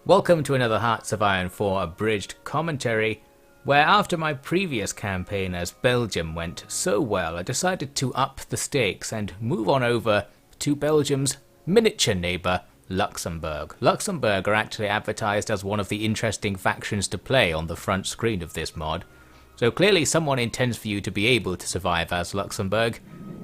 Welcome to another Hearts of Iron 4 Abridged commentary, where after my previous campaign as Belgium went so well, I decided to up the stakes and move on over to Belgium's miniature neighbour, Luxembourg. Luxembourg are actually advertised as one of the interesting factions to play on the front screen of this mod, so clearly someone intends for you to be able to survive as Luxembourg.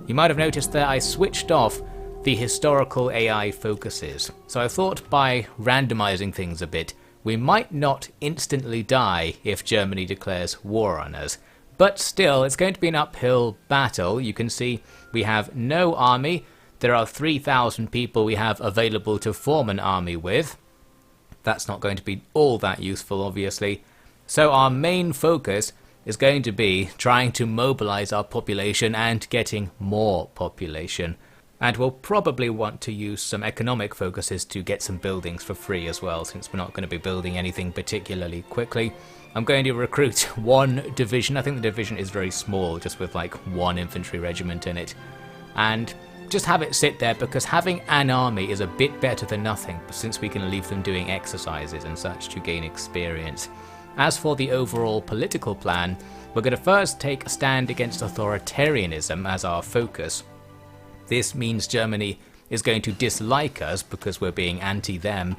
You might have noticed that I switched off the historical AI focuses, so I thought by randomizing things a bit, we might not instantly die if Germany declares war on us. But still, it's going to be an uphill battle. You can see we have no army. There are 3,000 people we have available to form an army with. That's not going to be all that useful, obviously. So our main focus is going to be trying to mobilize our population and getting more population. And we'll probably want to use some economic focuses to get some buildings for free as well, since we're not going to be building anything particularly quickly. I'm going to recruit one division. I think the division is very small, just with like one infantry regiment in it. And just have it sit there, because having an army is a bit better than nothing, since we can leave them doing exercises and such to gain experience. As for the overall political plan, we're going to first take a stand against authoritarianism as our focus. This means Germany is going to dislike us because we're being anti-them,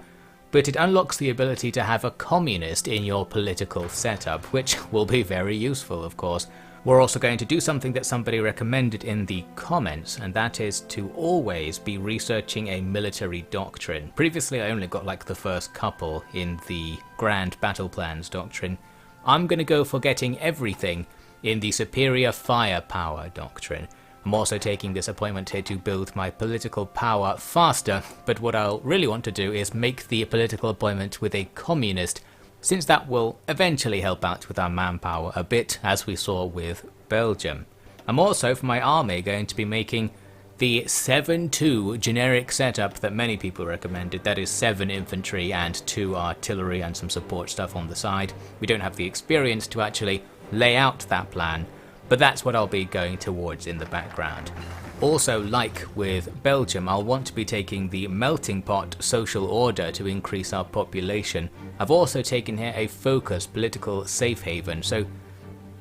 but it unlocks the ability to have a communist in your political setup, which will be very useful, of course. We're also going to do something that somebody recommended in the comments, and that is to always be researching a military doctrine. Previously I only got like the first couple in the Grand Battle Plans doctrine. I'm going to go for getting everything in the Superior Firepower doctrine. I'm also taking this appointment here to build my political power faster, but what I'll really want to do is make the political appointment with a communist, since that will eventually help out with our manpower a bit, as we saw with Belgium. I'm also, for my army, going to be making the 7-2 generic setup that many people recommended. That is 7 infantry and 2 artillery and some support stuff on the side. We don't have the experience to actually lay out that plan, but that's what I'll be going towards in the background. Also, like with Belgium, I'll want to be taking the melting pot social order to increase our population. I've also taken here a focus political safe haven, so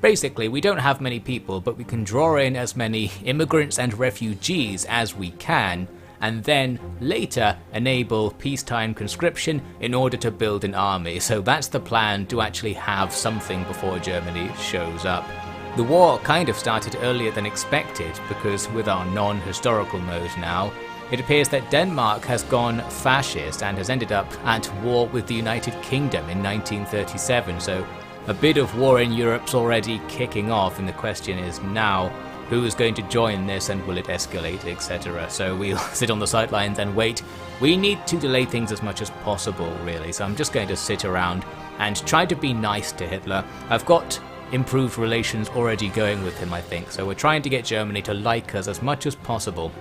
basically we don't have many people, but we can draw in as many immigrants and refugees as we can, and then later enable peacetime conscription in order to build an army. So that's the plan, to actually have something before Germany shows up. The war kind of started earlier than expected, because with our non-historical mode now, it appears that Denmark has gone fascist and has ended up at war with the United Kingdom in 1937, so a bit of war in Europe's already kicking off, and the question is now, who is going to join this and will it escalate, etc. So we'll sit on the sidelines and wait. We need to delay things as much as possible, really, so I'm just going to sit around and try to be nice to Hitler. I've got improved relations already going with him, I think, so we're trying to get Germany to like us as much as possible,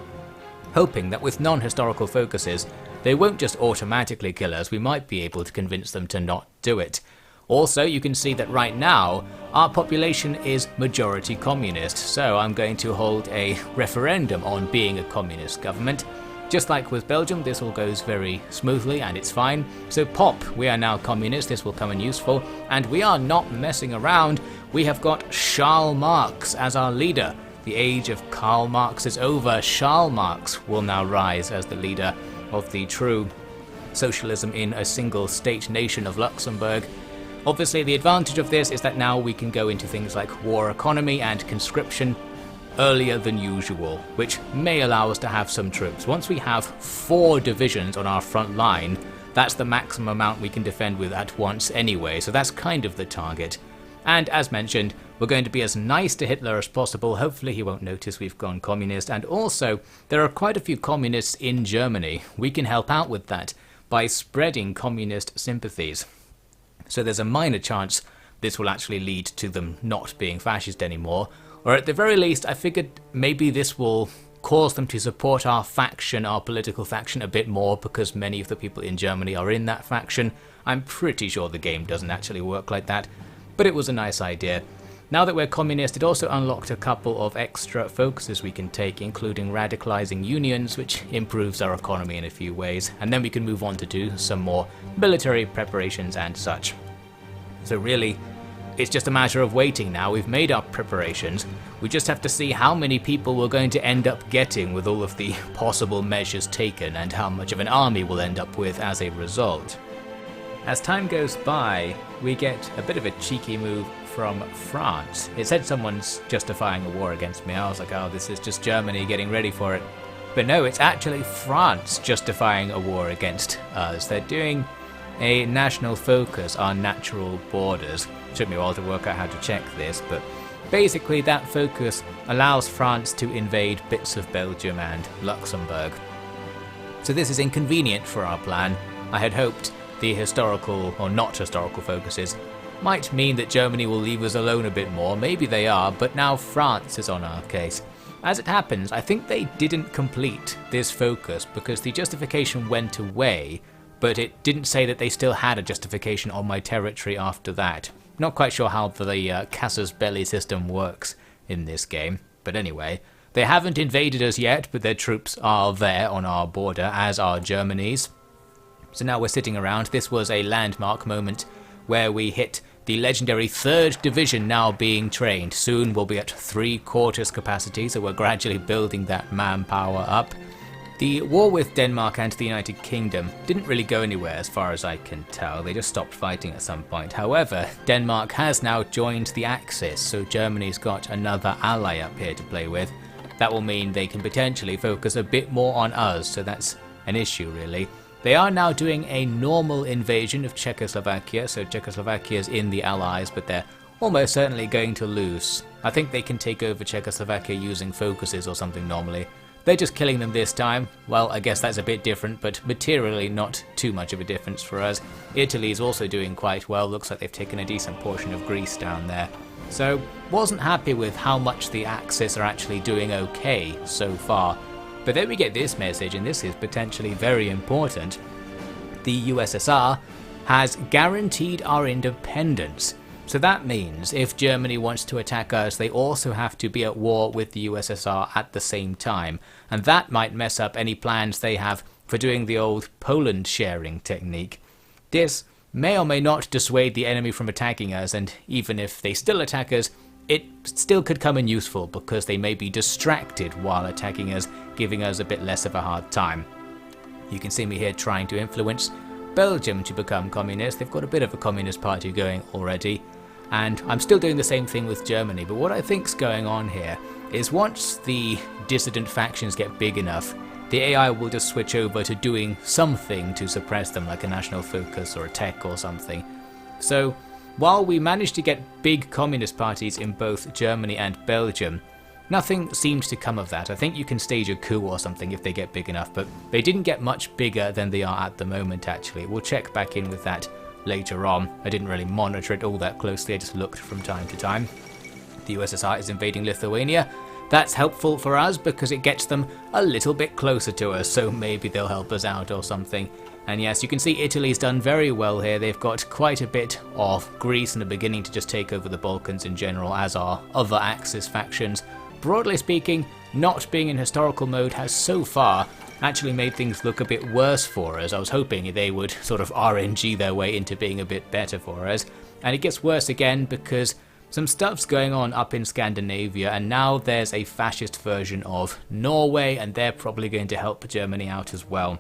hoping that with non-historical focuses they won't just automatically kill us. We might be able to convince them to not do it. Also, you can see that right now our population is majority communist, so I'm going to hold a referendum on being a communist government. Just like with Belgium, this all goes very smoothly and it's fine. So pop, we are now communist, this will come in useful, and we are not messing around. We have got Karl Marx as our leader. The age of Karl Marx is over. Karl Marx will now rise as the leader of the true socialism in a single state nation of Luxembourg. Obviously the advantage of this is that now we can go into things like war economy and conscription earlier than usual, which may allow us to have some troops. Once we have 4 divisions on our front line, that's the maximum amount we can defend with at once anyway, so that's kind of the target. And as mentioned, we're going to be as nice to Hitler as possible. Hopefully he won't notice we've gone communist, and also there are quite a few communists in Germany. We can help out with that by spreading communist sympathies. So there's a minor chance this will actually lead to them not being fascist anymore, or at the very least I figured maybe this will cause them to support our faction, our political faction, a bit more, because many of the people in Germany are in that faction. I'm pretty sure the game doesn't actually work like that, but it was a nice idea. Now that we're communist, it also unlocked a couple of extra focuses we can take, including radicalizing unions, which improves our economy in a few ways, and then we can move on to do some more military preparations and such. So really, it's just a matter of waiting now. We've made our preparations. We just have to see how many people we're going to end up getting with all of the possible measures taken and how much of an army we'll end up with as a result. As time goes by, we get a bit of a cheeky move from France. It said someone's justifying a war against me. I was like, oh, this is just Germany getting ready for it. But no, it's actually France justifying a war against us. They're doing a national focus on natural borders. It took me a while to work out how to check this, but basically that focus allows France to invade bits of Belgium and Luxembourg. So this is inconvenient for our plan. I had hoped the historical or not historical focuses might mean that Germany will leave us alone a bit more. Maybe they are, but now France is on our case. As it happens, I think they didn't complete this focus because the justification went away, but it didn't say that they still had a justification on my territory after that. Not quite sure how the casus belli system works in this game, but anyway, they haven't invaded us yet, but their troops are there on our border, as are Germany's. So now we're sitting around. This was a landmark moment where we hit the legendary 3rd Division now being trained. Soon we'll be at 3/4 capacity, so we're gradually building that manpower up. The war with Denmark and the United Kingdom didn't really go anywhere as far as I can tell. They just stopped fighting at some point. However, Denmark has now joined the Axis, so Germany's got another ally up here to play with. That will mean they can potentially focus a bit more on us, so that's an issue really. They are now doing a normal invasion of Czechoslovakia, so Czechoslovakia's in the Allies, but they're almost certainly going to lose. I think they can take over Czechoslovakia using focuses or something normally. They're just killing them this time. Well, I guess that's a bit different, but materially not too much of a difference for us. Italy's also doing quite well. Looks like they've taken a decent portion of Greece down there. So, wasn't happy with how much the Axis are actually doing okay so far. But then we get this message, and this is potentially very important. The USSR has guaranteed our independence. So that means if Germany wants to attack us, they also have to be at war with the USSR at the same time. And that might mess up any plans they have for doing the old Poland sharing technique. This may or may not dissuade the enemy from attacking us, and even if they still attack us, it still could come in useful because they may be distracted while attacking us, giving us a bit less of a hard time. You can see me here trying to influence Belgium to become communist. They've got a bit of a communist party going already, and I'm still doing the same thing with Germany. But what I think's going on here is once the dissident factions get big enough, the AI will just switch over to doing something to suppress them, like a national focus or a tech or something. So while we managed to get big communist parties in both Germany and Belgium, nothing seems to come of that. I think you can stage a coup or something if they get big enough, but they didn't get much bigger than they are at the moment actually. We'll check back in with that later on. I didn't really monitor it all that closely, I just looked from time to time. The USSR is invading Lithuania. That's helpful for us because it gets them a little bit closer to us, so maybe they'll help us out or something. And yes, you can see Italy's done very well here. They've got quite a bit of Greece and are beginning to just take over the Balkans in general, as are other Axis factions. Broadly speaking, not being in historical mode has so far actually made things look a bit worse for us. I was hoping they would sort of RNG their way into being a bit better for us. And it gets worse again because some stuff's going on up in Scandinavia, and now there's a fascist version of Norway, and they're probably going to help Germany out as well.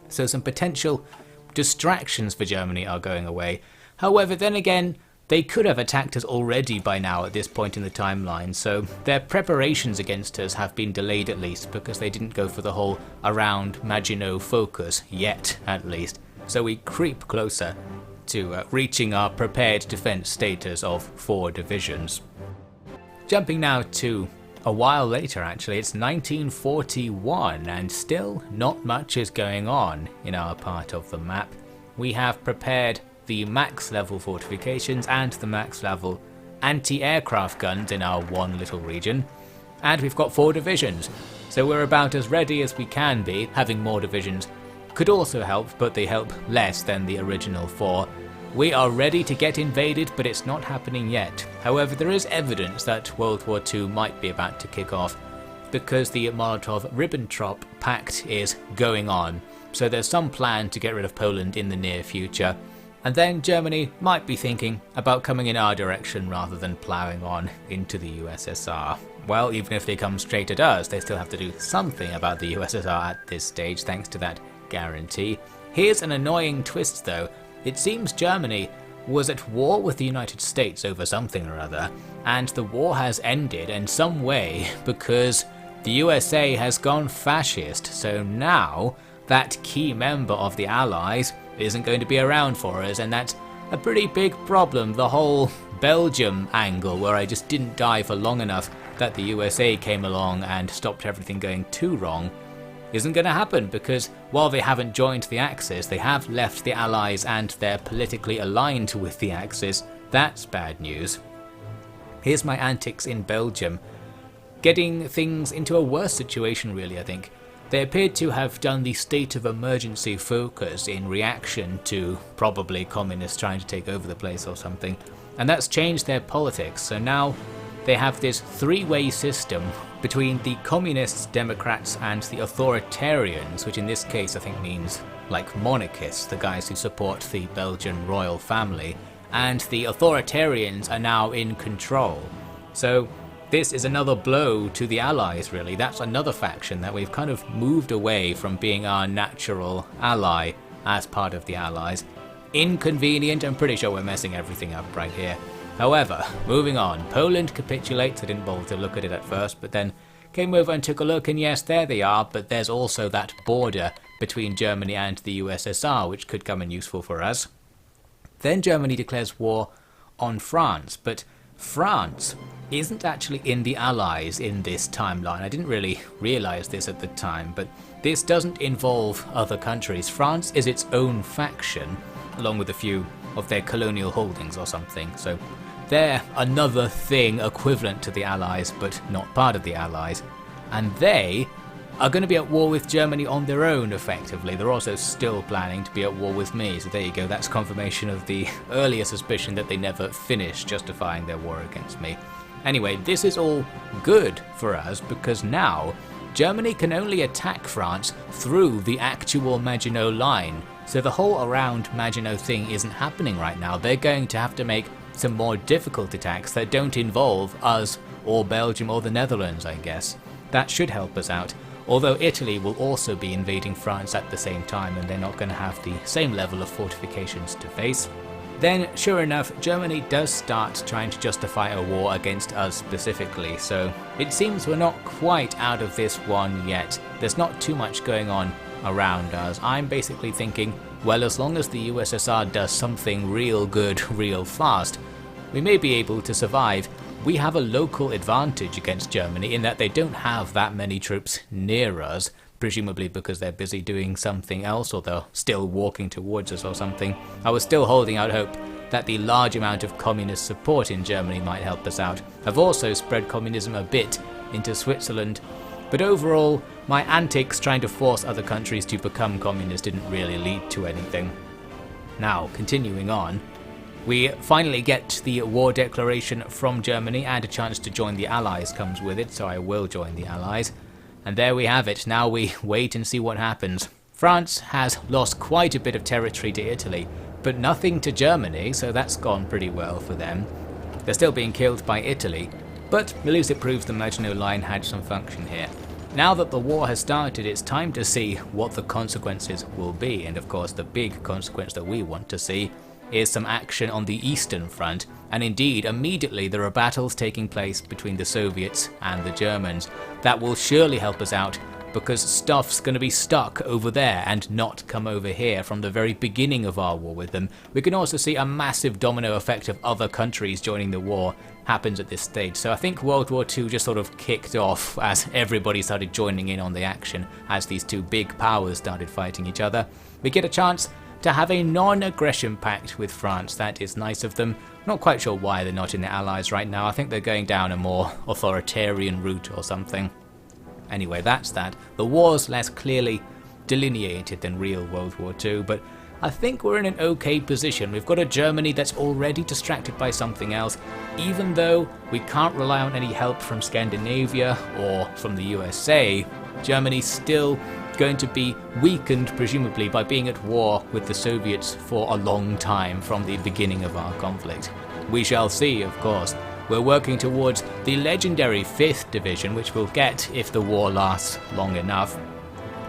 So some potential distractions for Germany are going away. However, then again, they could have attacked us already by now at this point in the timeline, so their preparations against us have been delayed at least, because they didn't go for the whole around Maginot focus, yet at least. So we creep closer to reaching our prepared defense status of 4 divisions. Jumping now to a while later actually, it's 1941 and still not much is going on in our part of the map. We have prepared the max level fortifications and the max level anti-aircraft guns in our one little region, and we've got 4 divisions, so we're about as ready as we can be. Having more divisions could also help, but they help less than the original 4. we are ready to get invaded, but it's not happening yet. However, there is evidence that World War II might be about to kick off, because the Molotov-Ribbentrop Pact is going on, so there's some plan to get rid of Poland in the near future. And then Germany might be thinking about coming in our direction rather than ploughing on into the USSR. Well, even if they come straight at us, they still have to do something about the USSR at this stage, thanks to that guarantee. Here's an annoying twist though. It seems Germany was at war with the United States over something or other, and the war has ended in some way because the USA has gone fascist, so now that key member of the Allies isn't going to be around for us, and that's a pretty big problem. The whole Belgium angle, where I just didn't die for long enough that the USA came along and stopped everything going too wrong, isn't going to happen, because while they haven't joined the Axis, they have left the Allies and they're politically aligned with the Axis. That's bad news. Here's my antics in Belgium. Getting things into a worse situation really, I think. They appeared to have done the state of emergency focus in reaction to probably communists trying to take over the place or something, and that's changed their politics. So now they have this three-way system between the communists, Democrats and the authoritarians, which in this case I think means like monarchists, the guys who support the Belgian royal family, and the authoritarians are now in control. So this is another blow to the Allies really. That's another faction that we've kind of moved away from being our natural ally as part of the Allies. Inconvenient. I'm pretty sure we're messing everything up right here. However, moving on, Poland capitulates. I didn't bother to look at it at first, but then came over and took a look, and yes, there they are, but there's also that border between Germany and the USSR, which could come in useful for us. Then Germany declares war on France, but France isn't actually in the Allies in this timeline. I didn't really realise this at the time, but this doesn't involve other countries. France is its own faction, along with a few of their colonial holdings or something, so they're another thing equivalent to the Allies, but not part of the Allies. And they are going to be at war with Germany on their own, effectively. They're also still planning to be at war with me, so there you go, that's confirmation of the earlier suspicion that they never finished justifying their war against me. Anyway, this is all good for us, because now Germany can only attack France through the actual Maginot Line, so the whole around Maginot thing isn't happening right now. They're going to have to make some more difficult attacks that don't involve us or Belgium or the Netherlands, I guess. That should help us out, although Italy will also be invading France at the same time, and they're not going to have the same level of fortifications to face. Then, sure enough, Germany does start trying to justify a war against us specifically, so it seems we're not quite out of this one yet. There's not too much going on around us. I'm basically thinking, well, as long as the USSR does something real good real fast, we may be able to survive. We have a local advantage against Germany in that they don't have that many troops near us, presumably because they're busy doing something else, or they're still walking towards us or something. I was still holding out hope that the large amount of communist support in Germany might help us out. I've also spread communism a bit into Switzerland, but overall, my antics trying to force other countries to become communist didn't really lead to anything. Now, continuing on, we finally get the war declaration from Germany, and a chance to join the Allies comes with it, so I will join the Allies. And there we have it. Now we wait and see what happens. France has lost quite a bit of territory to Italy, but nothing to Germany, so that's gone pretty well for them. They're still being killed by Italy, but at least it proves the Maginot Line had some function here. Now that the war has started, it's time to see what the consequences will be, and of course the big consequence that we want to see is some action on the Eastern Front, and indeed immediately there are battles taking place between the Soviets and the Germans. That will surely help us out, because stuff's going to be stuck over there and not come over here from the very beginning of our war with them. We can also see a massive domino effect of other countries joining the war happens at this stage. So I think World War II just sort of kicked off as everybody started joining in on the action, as these two big powers started fighting each other. We get a chance to have a non-aggression pact with France. That is nice of them. Not quite sure why they're not in the Allies right now. I think they're going down a more authoritarian route or something. Anyway, that's that. The war's less clearly delineated than real World War II, but I think we're in an okay position. We've got a Germany that's already distracted by something else, even though we can't rely on any help from Scandinavia or from the USA. Germany's still going to be weakened, presumably, by being at war with the Soviets for a long time from the beginning of our conflict. We shall see, of course. We're working towards the legendary 5th Division, which we'll get if the war lasts long enough.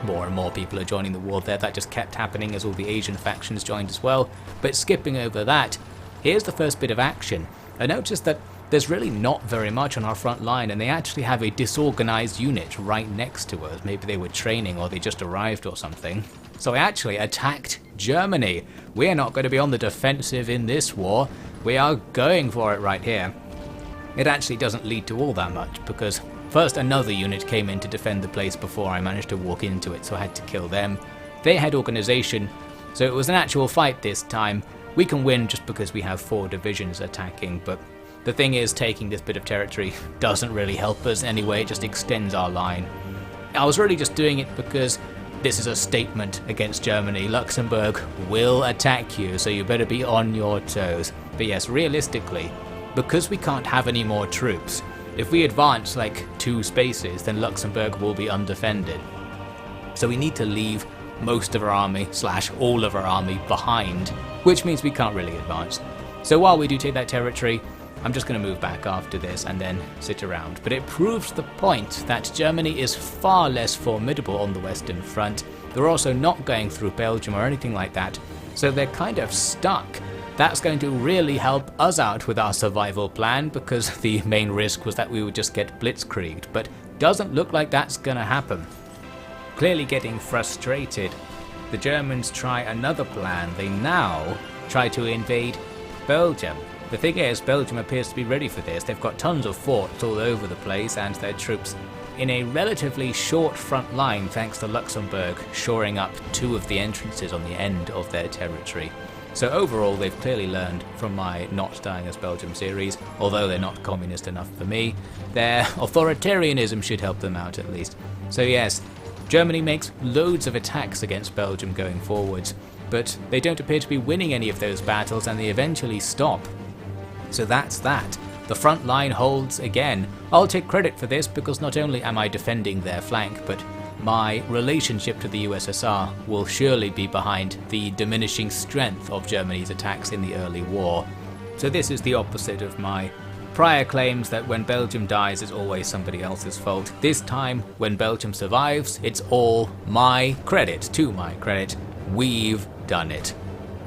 More and more people are joining the war there. That just kept happening as all the Asian factions joined as well. But skipping over that, here's the first bit of action. I noticed that there's really not very much on our front line, and they actually have a disorganized unit right next to us. Maybe they were training or they just arrived or something. So I actually attacked Germany. We're not going to be on the defensive in this war. We are going for it right here. It actually doesn't lead to all that much, because first another unit came in to defend the place before I managed to walk into it, so I had to kill them. They had organization, so it was an actual fight this time. We can win just because we have 4 divisions attacking, but the thing is, taking this bit of territory doesn't really help us anyway, it just extends our line. I was really just doing it because this is a statement against Germany. Luxembourg will attack you, so you better be on your toes. But yes, realistically, because we can't have any more troops, if we advance like 2 spaces, then Luxembourg will be undefended. So we need to leave most of our army / all of our army behind, which means we can't really advance. So while we do take that territory, I'm just going to move back after this and then sit around. But it proves the point that Germany is far less formidable on the Western Front. They're also not going through Belgium or anything like that, so they're kind of stuck. That's going to really help us out with our survival plan, because the main risk was that we would just get blitzkrieged, but doesn't look like that's going to happen. Clearly getting frustrated, the Germans try another plan. They now try to invade Belgium. The thing is, Belgium appears to be ready for this. They've got tons of forts all over the place, and their troops in a relatively short front line thanks to Luxembourg shoring up 2 of the entrances on the end of their territory. So overall, they've clearly learned from my Not Dying as Belgium series, although they're not communist enough for me. Their authoritarianism should help them out at least. So yes, Germany makes loads of attacks against Belgium going forwards, but they don't appear to be winning any of those battles, and they eventually stop. So that's that. The front line holds again. I'll take credit for this, because not only am I defending their flank, but my relationship to the USSR will surely be behind the diminishing strength of Germany's attacks in the early war. So this is the opposite of my prior claims that when Belgium dies it's always somebody else's fault. This time, when Belgium survives, it's all my credit, to my credit. We've done it.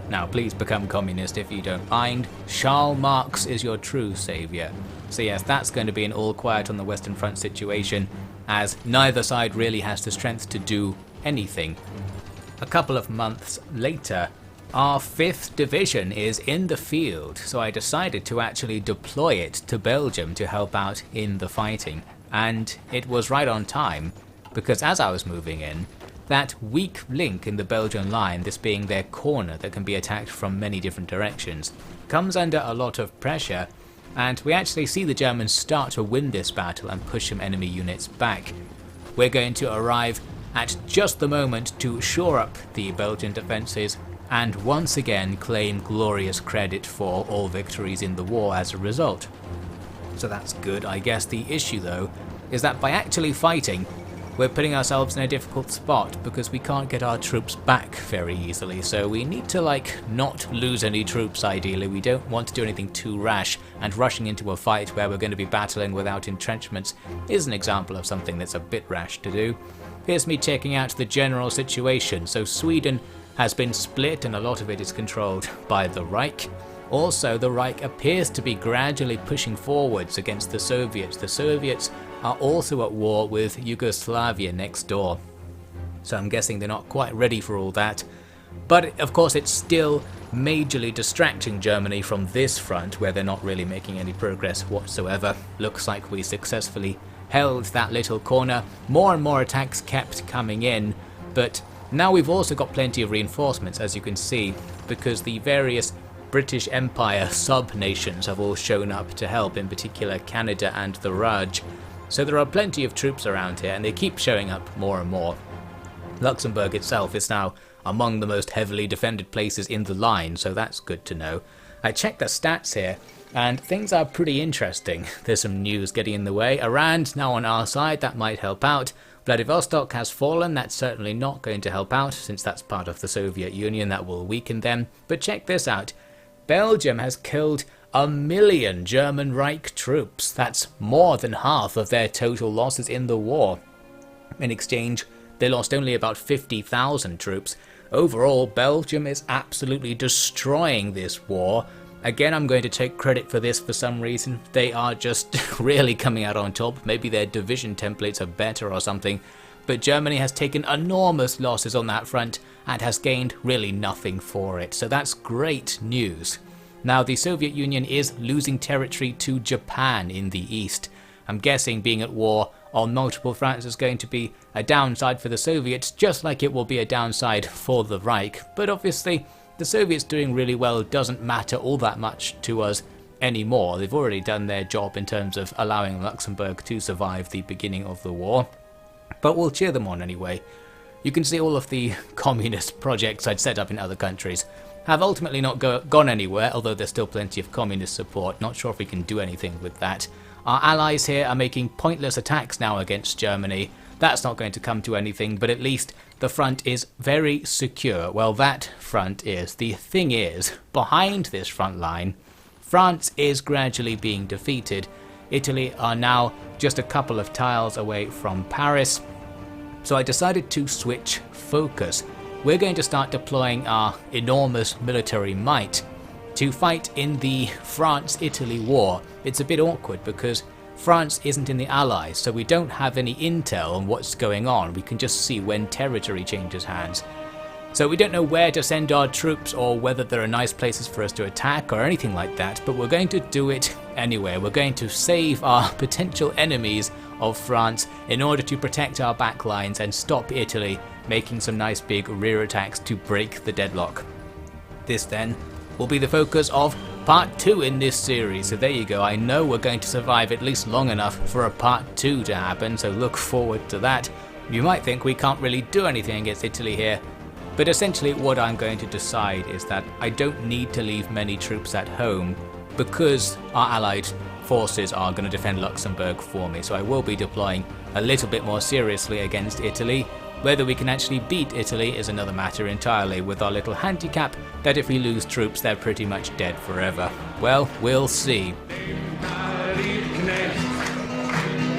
Now please become communist if you don't mind. Karl Marx is your true saviour. So yes, that's going to be an all quiet on the Western Front situation, as neither side really has the strength to do anything. A couple of months later, our 5th Division is in the field, so I decided to actually deploy it to Belgium to help out in the fighting. And it was right on time, because as I was moving in, that weak link in the Belgian line, this being their corner that can be attacked from many different directions, comes under a lot of pressure, and we actually see the Germans start to win this battle and push some enemy units back. We're going to arrive at just the moment to shore up the Belgian defences and once again claim glorious credit for all victories in the war as a result. So that's good. I guess the issue though is that by actually fighting, we're putting ourselves in a difficult spot because we can't get our troops back very easily, so we need to not lose any troops ideally. We don't want to do anything too rash, and rushing into a fight where we're going to be battling without entrenchments is an example of something that's a bit rash to do. Here's me checking out the general situation. So Sweden has been split and a lot of it is controlled by the Reich. Also, the Reich appears to be gradually pushing forwards against the Soviets. The Soviets are also at war with Yugoslavia next door. So I'm guessing they're not quite ready for all that. But of course it's still majorly distracting Germany from this front where they're not really making any progress whatsoever. Looks like we successfully held that little corner. More and more attacks kept coming in, but now we've also got plenty of reinforcements, as you can see, because the various British Empire sub-nations have all shown up to help, in particular Canada and the Raj. So there are plenty of troops around here and they keep showing up more and more. Luxembourg itself is now among the most heavily defended places in the line, so that's good to know. I checked the stats here, and things are pretty interesting. There's some news getting in the way. Iran's now on our side, that might help out. Vladivostok has fallen, that's certainly not going to help out, since that's part of the Soviet Union, that will weaken them. But check this out. Belgium has killed 1 million German Reich troops. That's more than half of their total losses in the war. In exchange, they lost only about 50,000 troops. Overall, Belgium is absolutely destroying this war. Again, I'm going to take credit for this for some reason. They are just really coming out on top. Maybe their division templates are better or something. But Germany has taken enormous losses on that front and has gained really nothing for it. So that's great news. Now, the Soviet Union is losing territory to Japan in the east. I'm guessing being at war on multiple fronts is going to be a downside for the Soviets, just like it will be a downside for the Reich. But obviously, the Soviets doing really well doesn't matter all that much to us anymore. They've already done their job in terms of allowing Luxembourg to survive the beginning of the war. But we'll cheer them on anyway. You can see all of the communist projects I'd set up in other countries have ultimately not gone anywhere, although there's still plenty of communist support. Not sure if we can do anything with that. Our allies here are making pointless attacks now against Germany. That's not going to come to anything, but at least the front is very secure. Well, that front is. The thing is, behind this front line, France is gradually being defeated. Italy are now just a couple of tiles away from Paris. So I decided to switch focus. We're going to start deploying our enormous military might to fight in the France-Italy war. It's a bit awkward because France isn't in the Allies, so we don't have any intel on what's going on. We can just see when territory changes hands. So we don't know where to send our troops or whether there are nice places for us to attack or anything like that, but we're going to do it anyway. We're going to save our potential enemies of France in order to protect our backlines and stop Italy making some nice big rear attacks to break the deadlock. This then will be the focus of part 2 in this series, so there you go. I know we're going to survive at least long enough for a part 2 to happen, so look forward to that. You might think we can't really do anything against Italy here, but essentially what I'm going to decide is that I don't need to leave many troops at home because our allied forces are going to defend Luxembourg for me, so I will be deploying a little bit more seriously against Italy. Whether we can actually beat Italy is another matter entirely, with our little handicap that if we lose troops they're pretty much dead forever. Well, we'll see.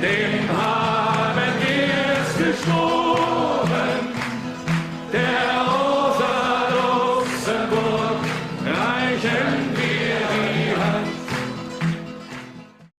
Dem haben wir es geschworen.